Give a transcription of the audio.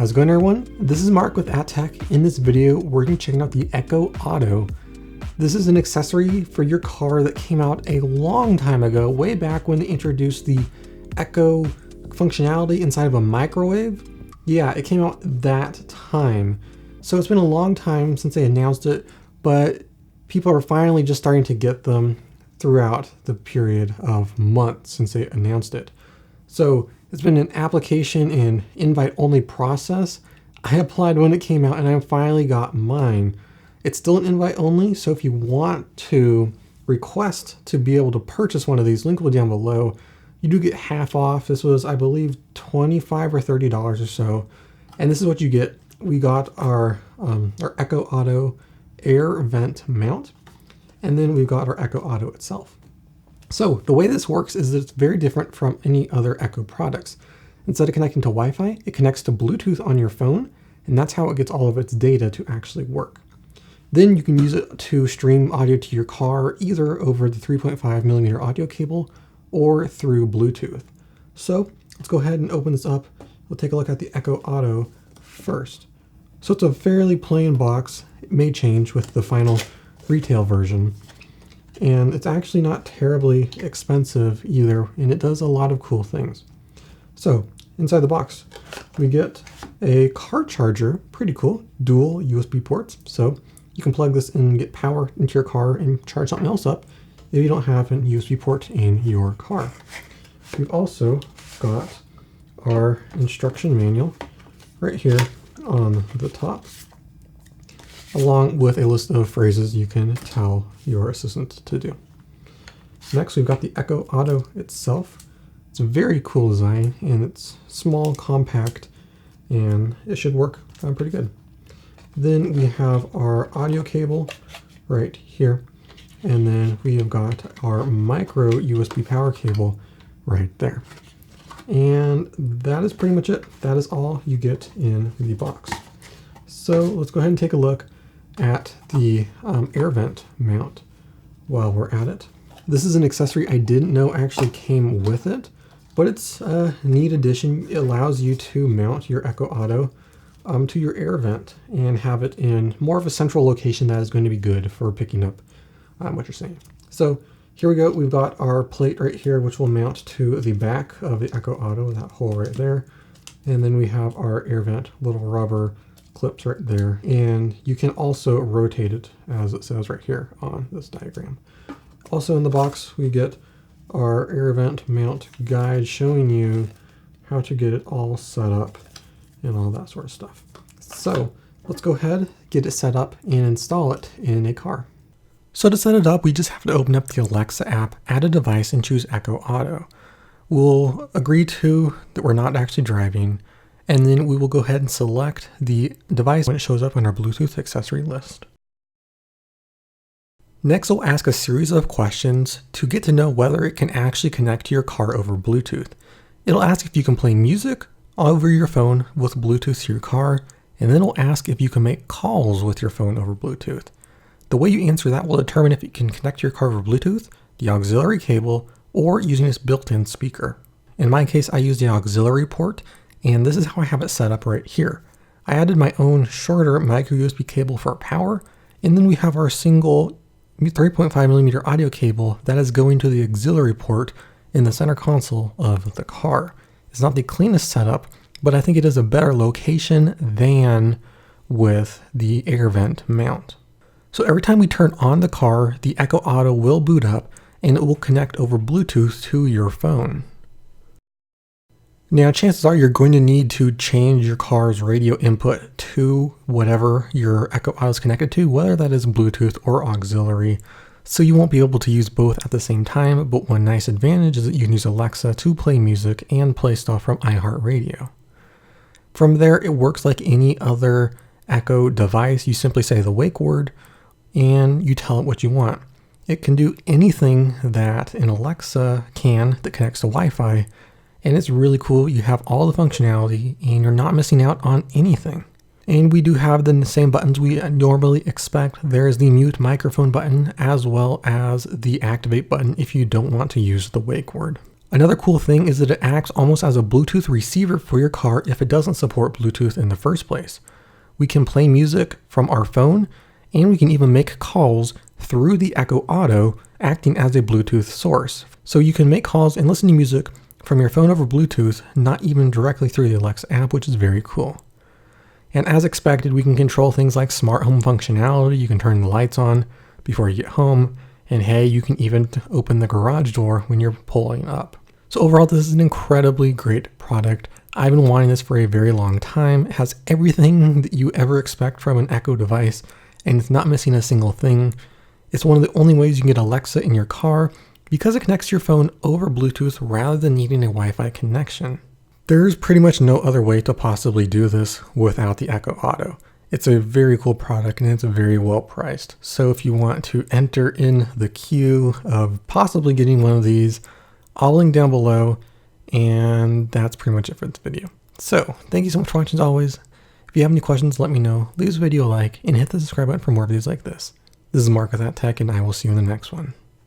How's it going, everyone? This is Mark with AtTech. In this video, we're going to be checking out the Echo Auto. This is an accessory for your car that came out a long time ago, way back when they introduced the Echo functionality inside of a microwave. Yeah, it came out that time. So it's been a long time since they announced it, but people are finally just starting to get them throughout the period of months since they announced it. So it's been an application and invite-only process. I applied when it came out and I finally got mine. It's still an invite-only, so if you want to request to be able to purchase one of these, link will be down below. You do get half off. This was, I believe, $25 or $30 or so. And this is what you get. We got our Echo Auto air vent mount, and then we've got our Echo Auto itself. So the way this works is that it's very different from any other Echo products. Instead of connecting to Wi-Fi, it connects to Bluetooth on your phone, and that's how it gets all of its data to actually work. Then you can use it to stream audio to your car, either over the 3.5mm audio cable or through Bluetooth. So let's go ahead and open this up. We'll take a look at the Echo Auto first. So it's a fairly plain box. It may change with the final retail version. And it's actually not terribly expensive either, and it does a lot of cool things. So inside the box, we get a car charger, pretty cool, dual USB ports. So you can plug this in and get power into your car and charge something else up if you don't have a USB port in your car. We've also got our instruction manual right here on the top, along with a list of phrases you can tell your assistant to do. Next, we've got the Echo Auto itself. It's a very cool design, and it's small, compact, and it should work pretty good. Then we have our audio cable right here, and then we have got our micro USB power cable right there. And that is pretty much it. That is all you get in the box. So let's go ahead and take a look at the air vent mount while we're at it. This is an accessory I didn't know actually came with it, but it's a neat addition. It allows you to mount your Echo Auto to your air vent and have it in more of a central location that is going to be good for picking up what you're saying. So here we go. We've got our plate right here, which will mount to the back of the Echo Auto, that hole right there. And then we have our air vent, little rubber clips right there, and you can also rotate it as it says right here on this diagram. Also in the box we get our air vent mount guide showing you how to get it all set up and all that sort of stuff. So let's go ahead, get it set up and install it in a car. So to set it up, we just have to open up the Alexa app, add a device, and choose Echo Auto. We'll agree to that we're not actually driving, and then we will go ahead and select the device when it shows up on our Bluetooth accessory list. Next, we'll ask a series of questions to get to know whether it can actually connect to your car over Bluetooth. It'll ask if you can play music over your phone with Bluetooth to your car, and then it'll ask if you can make calls with your phone over Bluetooth. The way you answer that will determine if you can connect your car over Bluetooth, the auxiliary cable, or using this built-in speaker. In my case, I use the auxiliary port, and this is how I have it set up right here. I added my own shorter micro USB cable for power, and then we have our single 3.5mm audio cable that is going to the auxiliary port in the center console of the car. It's not the cleanest setup, but I think it is a better location than with the air vent mount. So every time we turn on the car, the Echo Auto will boot up and it will connect over Bluetooth to your phone. Now, chances are you're going to need to change your car's radio input to whatever your Echo Auto is connected to, whether that is Bluetooth or auxiliary. So you won't be able to use both at the same time, but one nice advantage is that you can use Alexa to play music and play stuff from iHeartRadio. From there, it works like any other Echo device. You simply say the wake word and you tell it what you want. It can do anything that an Alexa can that connects to Wi-Fi. And it's really cool. You have all the functionality and you're not missing out on anything. And we do have the same buttons we normally expect. There's the mute microphone button as well as the activate button if you don't want to use the wake word. Another cool thing is that it acts almost as a Bluetooth receiver for your car if it doesn't support Bluetooth in the first place. We can play music from our phone, and we can even make calls through the Echo Auto, acting as a Bluetooth source. So you can make calls and listen to music from your phone over Bluetooth, not even directly through the Alexa app, which is very cool. And as expected, we can control things like smart home functionality. You can turn the lights on before you get home. And hey, you can even open the garage door when you're pulling up. So overall, this is an incredibly great product. I've been wanting this for a very long time. It has everything that you ever expect from an Echo device, and it's not missing a single thing. It's one of the only ways you can get Alexa in your car because it connects to your phone over Bluetooth rather than needing a Wi-Fi connection. There's pretty much no other way to possibly do this without the Echo Auto. It's a very cool product and it's very well priced. So if you want to enter in the queue of possibly getting one of these, I'll link down below, and that's pretty much it for this video. So thank you so much for watching as always. If you have any questions, let me know. Leave this video a like and hit the subscribe button for more videos like this. This is Mark with Tech, and I will see you in the next one.